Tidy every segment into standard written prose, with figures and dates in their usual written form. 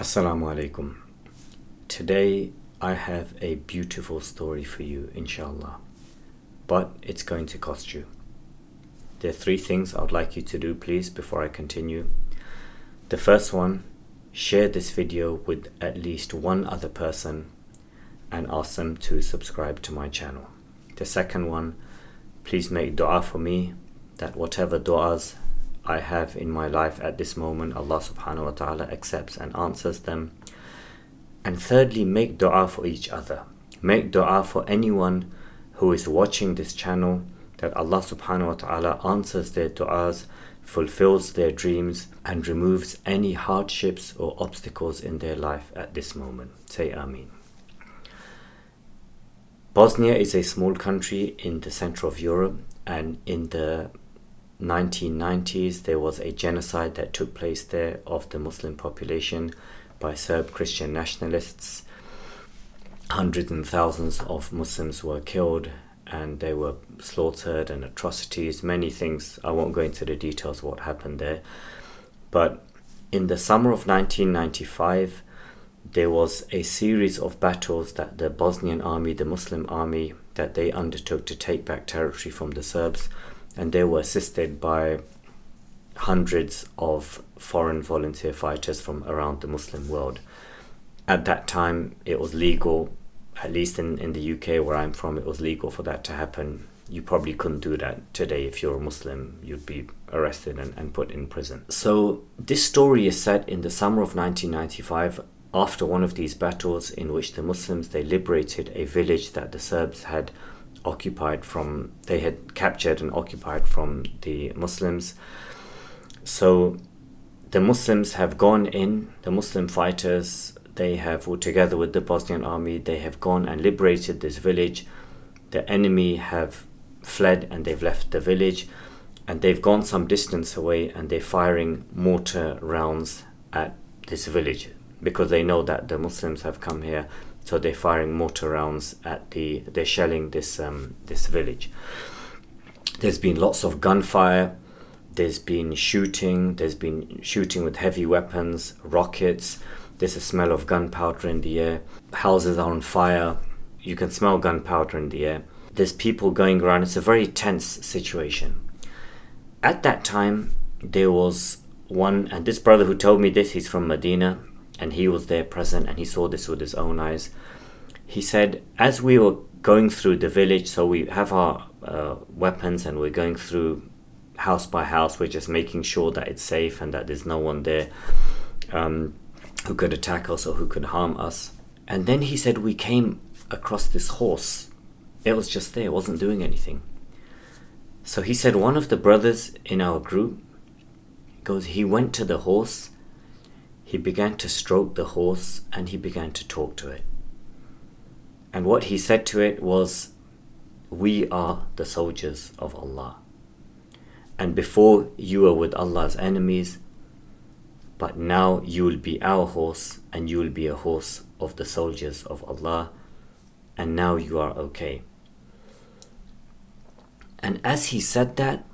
Assalamu alaikum. Today I have a beautiful story for you, inshallah, but it's going to cost you. There are three things I would like you to do, please, before I continue. The first one, share this video with at least one other person and ask them to subscribe to my channel. The second one, please make dua for me, that whatever duas I have in my life at this moment, Allah subhanahu wa ta'ala accepts and answers them. And thirdly, make dua for each other. Make dua for anyone who is watching this channel, that Allah subhanahu wa ta'ala answers their duas, fulfills their dreams, and removes any hardships or obstacles in their life at this moment. Say Ameen. Bosnia is a small country in the center of Europe, and in the 1990s there was a genocide that took place there of the Muslim population by Serb Christian nationalists. Hundreds and thousands of Muslims were killed and they were slaughtered, and atrocities, many things. I won't go into the details of what happened there. But in the summer of 1995 there was a series of battles that the Bosnian army, the Muslim army, that they undertook to take back territory from the Serbs, and they were assisted by hundreds of foreign volunteer fighters from around the Muslim world. At that time it was legal, at least in the UK where I'm from, it was legal for that to happen. You probably couldn't do that today. If you're a Muslim, you'd be arrested and put in prison. So this story is set in the summer of 1995, after one of these battles in which the Muslims, they liberated a village that the Serbs had they had captured and occupied from the Muslims. So the Muslims have gone in, the Muslim fighters, they have, together with the Bosnian army, they have gone and liberated this village. The enemy have fled and they've left the village, and they've gone some distance away and they're firing mortar rounds at this village because they know that the Muslims have come here. So they're firing mortar rounds they're shelling this village. There's been lots of gunfire, there's been shooting with heavy weapons, rockets, there's a smell of gunpowder in the air, houses are on fire, you can smell gunpowder in the air, there's people going around, it's a very tense situation. At that time there was one, and this brother who told me this, he's from Medina, and he was there present and he saw this with his own eyes. He said, as we were going through the village, so we have our weapons and we're going through house by house, we're just making sure that it's safe and that there's no one there who could attack us or who could harm us. And then he said we came across this horse. It was just there, it wasn't doing anything. So he said one of the brothers in our group he went to the horse, he began to stroke the horse and he began to talk to it. And what he said to it was, we are the soldiers of Allah. And before you were with Allah's enemies, but now you will be our horse and you will be a horse of the soldiers of Allah, and now you are okay. And as he said that,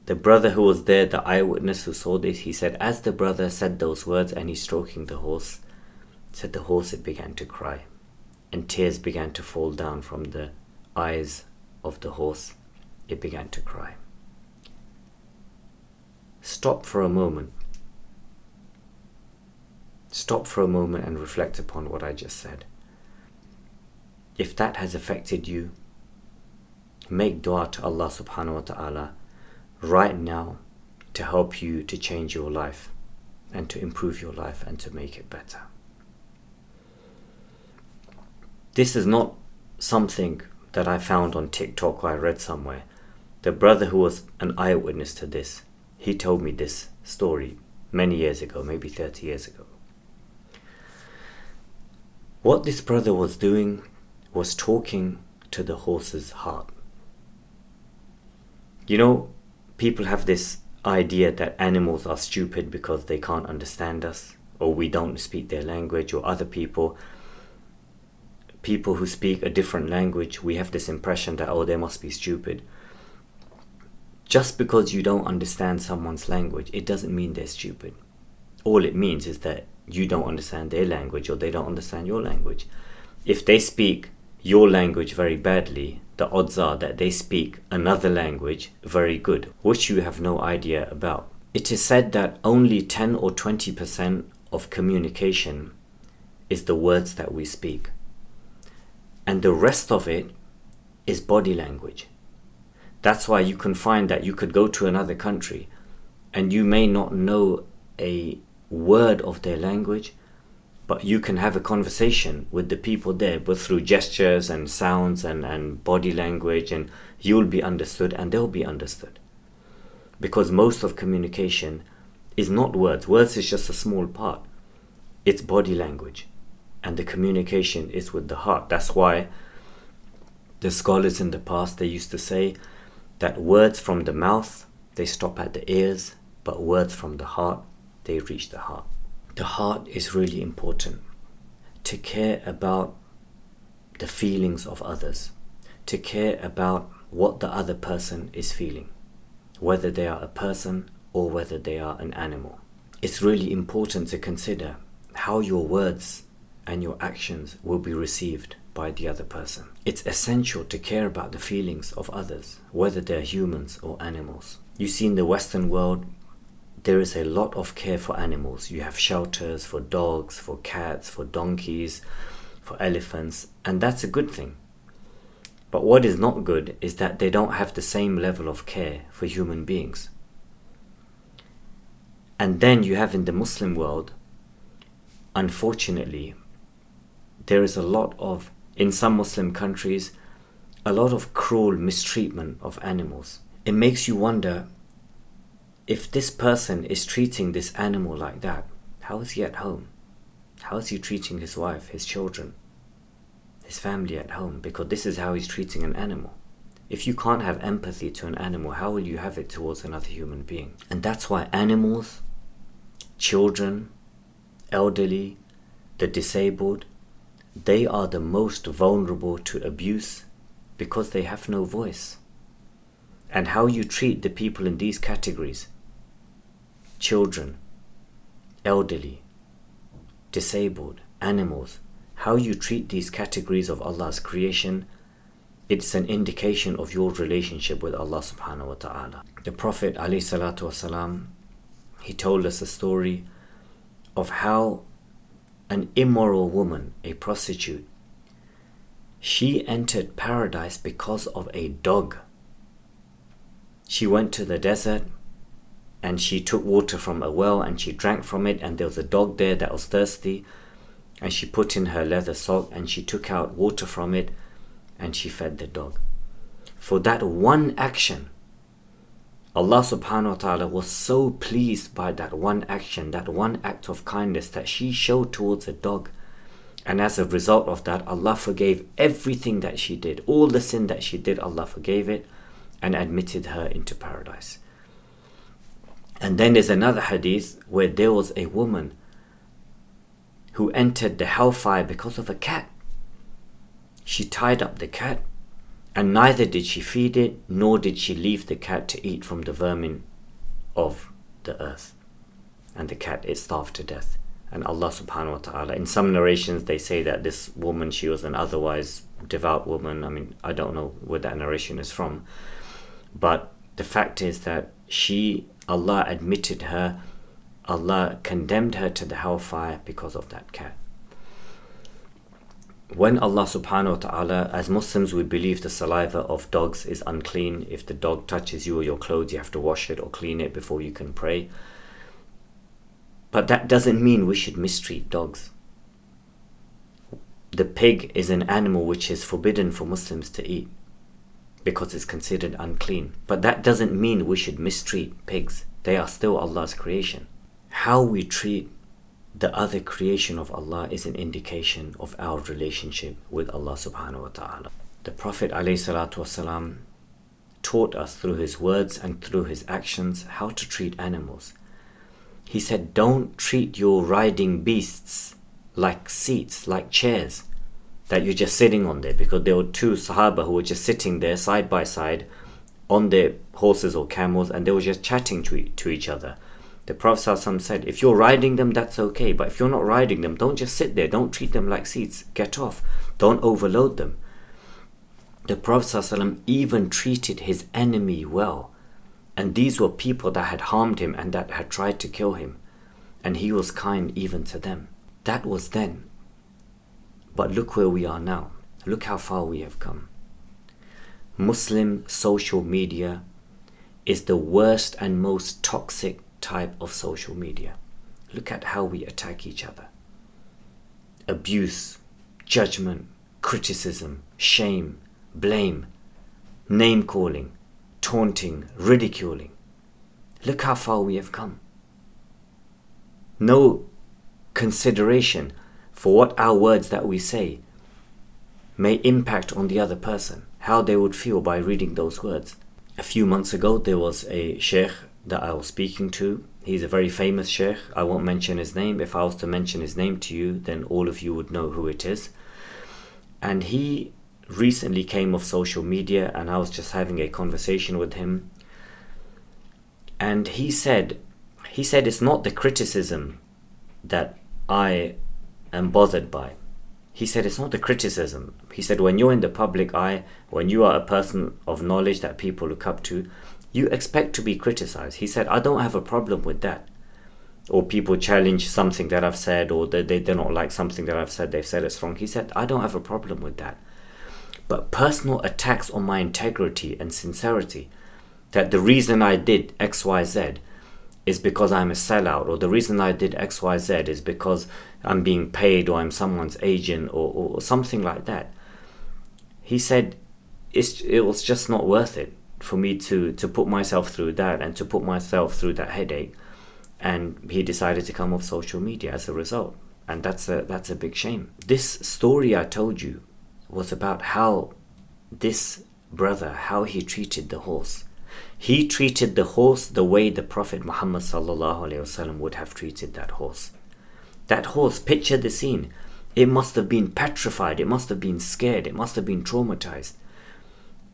the brother who was there, the eyewitness who saw this, he said, as the brother said those words and he's stroking the horse, said the horse, it began to cry. And tears began to fall down from the eyes of the horse. It began to cry. Stop for a moment. Stop for a moment and reflect upon what I just said. If that has affected you, make dua to Allah subhanahu wa ta'ala right now to help you to change your life and to improve your life and to make it better. This is not something that I found on TikTok or I read somewhere. The brother who was an eyewitness to this, he told me this story many years ago, maybe 30 years ago. What this brother was doing was talking to the horse's heart. You know, people have this idea that animals are stupid because they can't understand us, or we don't speak their language, or other people who speak a different language, we have this impression that, oh, they must be stupid. Just because you don't understand someone's language, it doesn't mean they're stupid. all it means is that you don't understand their language or they don't understand your language. If they speak your language very badly, the odds are that they speak another language very good, which you have no idea about. It is said that only 10 or 20% of communication is the words that we speak. And the rest of it is body language. That's why you can find that you could go to another country and you may not know a word of their language, but you can have a conversation with the people there, but through gestures and sounds and body language, and you'll be understood and they'll be understood. Because most of communication is not words. Words is just a small part. It's body language. And the communication is with the heart. That's why the scholars in the past, they used to say that words from the mouth, they stop at the ears, but words from the heart, they reach the heart. The heart is really important. To care about the feelings of others. To care about what the other person is feeling. Whether they are a person or whether they are an animal. It's really important to consider how your words and your actions will be received by the other person. It's essential to care about the feelings of others, whether they're humans or animals. You see, in the Western world, there is a lot of care for animals. You have shelters for dogs, for cats, for donkeys, for elephants, and that's a good thing. But what is not good is that they don't have the same level of care for human beings. And then you have in the Muslim world, unfortunately, there is a lot of, in some Muslim countries, a lot of cruel mistreatment of animals. It makes you wonder, if this person is treating this animal like that, how is he at home? How is he treating his wife, his children, his family at home? Because this is how he's treating an animal. If you can't have empathy to an animal, how will you have it towards another human being? And that's why animals, children, elderly, the disabled, they are the most vulnerable to abuse because they have no voice. And how you treat the people in these categories, children, elderly, disabled, animals, how you treat these categories of Allah's creation, it's an indication of your relationship with Allah subhanahu wa ta'ala. The Prophet ﷺ, he told us a story of how an immoral woman, a prostitute, she entered paradise because of a dog. She went to the desert and she took water from a well and she drank from it, and there was a dog there that was thirsty, and she put in her leather sock and she took out water from it and she fed the dog. For that one action, Allah subhanahu wa ta'ala was so pleased by that one action, that one act of kindness that she showed towards a dog. And as a result of that, Allah forgave everything that she did. All the sin that she did, Allah forgave it and admitted her into paradise. And then there's another hadith where there was a woman who entered the hellfire because of a cat. She tied up the cat, and neither did she feed it, nor did she leave the cat to eat from the vermin of the earth. And the cat, it starved to death. And Allah subhanahu wa ta'ala, in some narrations they say that this woman, she was an otherwise devout woman. I mean, I don't know where that narration is from. But the fact is that Allah admitted her, Allah condemned her to the hellfire because of that cat. When Allah subhanahu wa ta'ala, as Muslims, we believe the saliva of dogs is unclean. If the dog touches you or your clothes, you have to wash it or clean it before you can pray. But that doesn't mean we should mistreat dogs. The pig is an animal which is forbidden for Muslims to eat because it's considered unclean. But that doesn't mean we should mistreat pigs. They are still Allah's creation. How we treat the other creation of Allah is an indication of our relationship with Allah subhanahu wa ta'ala. The Prophet ﷺ taught us through his words and through his actions how to treat animals. He said, don't treat your riding beasts like seats, like chairs that you're just sitting on there, because there were two Sahaba who were just sitting there side by side on their horses or camels, and they were just chatting to each other. The Prophet ﷺ said, if you're riding them, that's okay. But if you're not riding them, don't just sit there. Don't treat them like seats. Get off. Don't overload them. The Prophet ﷺ even treated his enemy well. And these were people that had harmed him and that had tried to kill him. And he was kind even to them. That was then. But look where we are now. Look how far we have come. Muslim social media is the worst and most toxic type of social media. Look at how we attack each other. Abuse, judgment, criticism, shame, blame, name calling, taunting, ridiculing. Look how far we have come. No consideration for what our words that we say may impact on the other person, how they would feel by reading those words. A few months ago, there was a sheikh that I was speaking to. He's a very famous sheikh. I won't mention his name. If I was to mention his name to you, then all of you would know who it is. And he recently came off social media, and I was just having a conversation with him. And he said it's not the criticism that I am bothered by. He said it's not the criticism. He said when you're in the public eye, when you are a person of knowledge that people look up to, you expect to be criticized. He said, I don't have a problem with that. Or people challenge something that I've said, or they don't like something that I've said, they've said it's wrong. He said, I don't have a problem with that. But personal attacks on my integrity and sincerity, that the reason I did XYZ is because I'm a sellout, or the reason I did XYZ is because I'm being paid, or I'm someone's agent, or something like that. He said it was just not worth it for me to put myself through that and to put myself through that headache. And he decided to come off social media as a result. And that's a big shame. This story I told you was about how this brother, how he treated the horse. He treated the horse the way the Prophet Muhammad ﷺ would have treated that horse. That horse, picture the scene. It must have been petrified. It must have been scared. It must have been traumatized.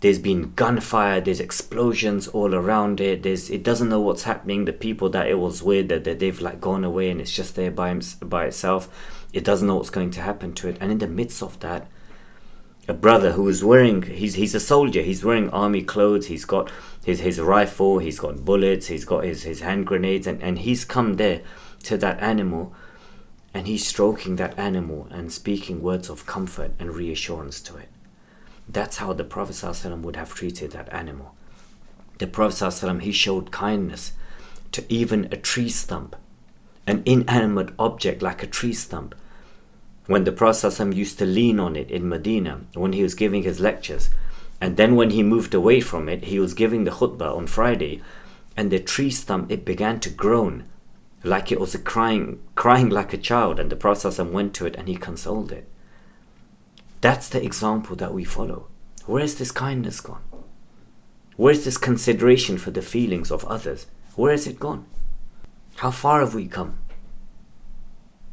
There's been gunfire. There's explosions all around it. It doesn't know what's happening. The people that it was with, that they've like gone away and it's just there by itself. It doesn't know what's going to happen to it. And in the midst of that, a brother who is wearing, he's a soldier, he's wearing army clothes, he's got his rifle, he's got bullets, he's got his hand grenades, and he's come there to that animal, and he's stroking that animal and speaking words of comfort and reassurance to it. That's how the Prophet ﷺ would have treated that animal. The Prophet ﷺ, he showed kindness to even a tree stump, an inanimate object like a tree stump. When the Prophet ﷺ used to lean on it in Medina when he was giving his lectures, and then when he moved away from it, he was giving the khutbah on Friday, and the tree stump, it began to groan like it was crying like a child, and the Prophet ﷺ went to it and he consoled it. That's the example that we follow. Where is this kindness gone? Where is this consideration for the feelings of others? Where has it gone? How far have we come?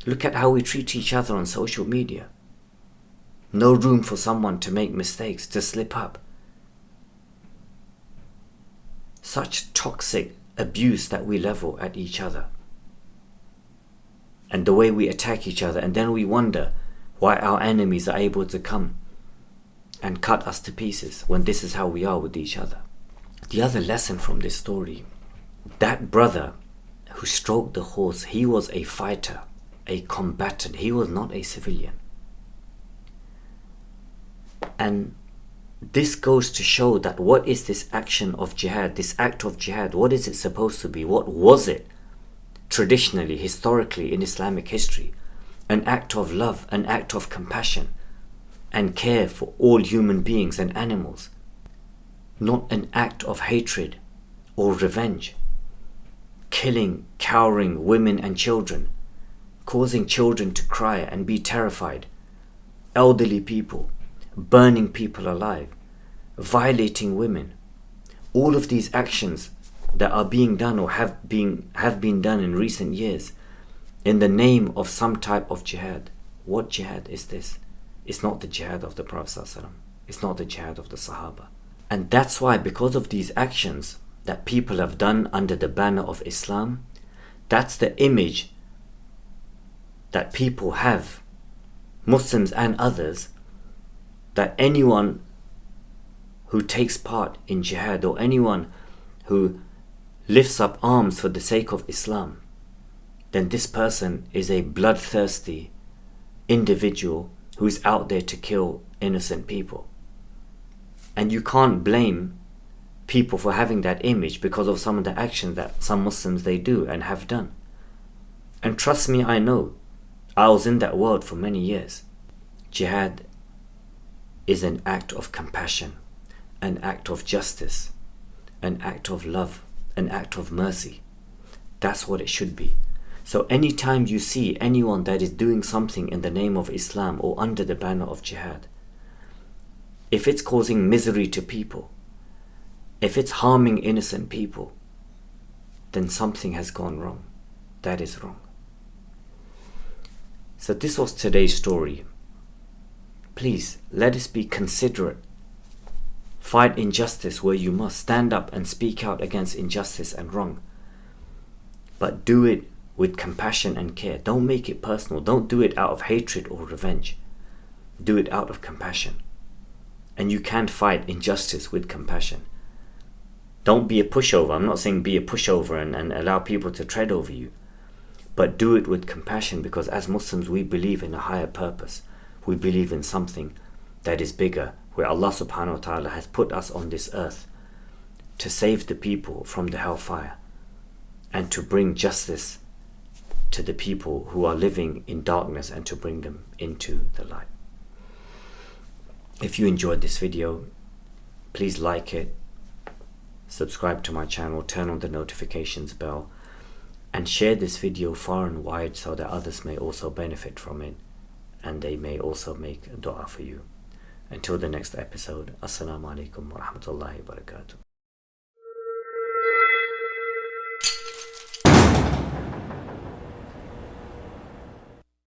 Look at how we treat each other on social media. No room for someone to make mistakes, to slip up. Such toxic abuse that we level at each other. And the way we attack each other, and then we wonder why our enemies are able to come and cut us to pieces when this is how we are with each other. The other lesson from this story, that brother who stroked the horse, he was a fighter, a combatant. He was not a civilian. And this goes to show that what is this action of jihad, this act of jihad, what is it supposed to be? What was it traditionally, historically in Islamic history? An act of love, an act of compassion and care for all human beings and animals. Not an act of hatred or revenge. Killing, cowering women and children, causing children to cry and be terrified, elderly people, burning people alive, violating women. All of these actions that are being done or have been done in recent years in the name of some type of jihad. What jihad is this? It's not the jihad of the Prophet ﷺ. It's not the jihad of the Sahaba. And that's why, because of these actions that people have done under the banner of Islam, That's the image that people have, Muslims and others, that anyone who takes part in jihad or anyone who lifts up arms for the sake of Islam, then this person is a bloodthirsty individual who's out there to kill innocent people. And you can't blame people for having that image because of some of the actions that some Muslims they do and have done. And trust me, I know. I was in that world for many years. Jihad is an act of compassion, an act of justice, an act of love, an act of mercy. That's what it should be. So anytime you see anyone that is doing something in the name of Islam or under the banner of jihad, if it's causing misery to people, if it's harming innocent people, then something has gone wrong. That is wrong. So this was today's story. Please, let us be considerate. Fight injustice where you must. Stand up and speak out against injustice and wrong. But do it with compassion and care. Don't make it personal. Don't do it out of hatred or revenge. Do it out of compassion. And you can fight injustice with compassion. Don't be a pushover. I'm not saying be a pushover and allow people to tread over you. But do it with compassion, because as Muslims we believe in a higher purpose. We believe in something that is bigger, where Allah subhanahu wa ta'ala has put us on this earth to save the people from the hellfire and to bring justice to the people who are living in darkness and to bring them into the light. If you enjoyed this video, please like it, subscribe to my channel, turn on the notifications bell, and share this video far and wide so that others may also benefit from it and they may also make a dua for you. Until the next episode, Assalamu alaikum wa rahmatullahi wa barakatuh.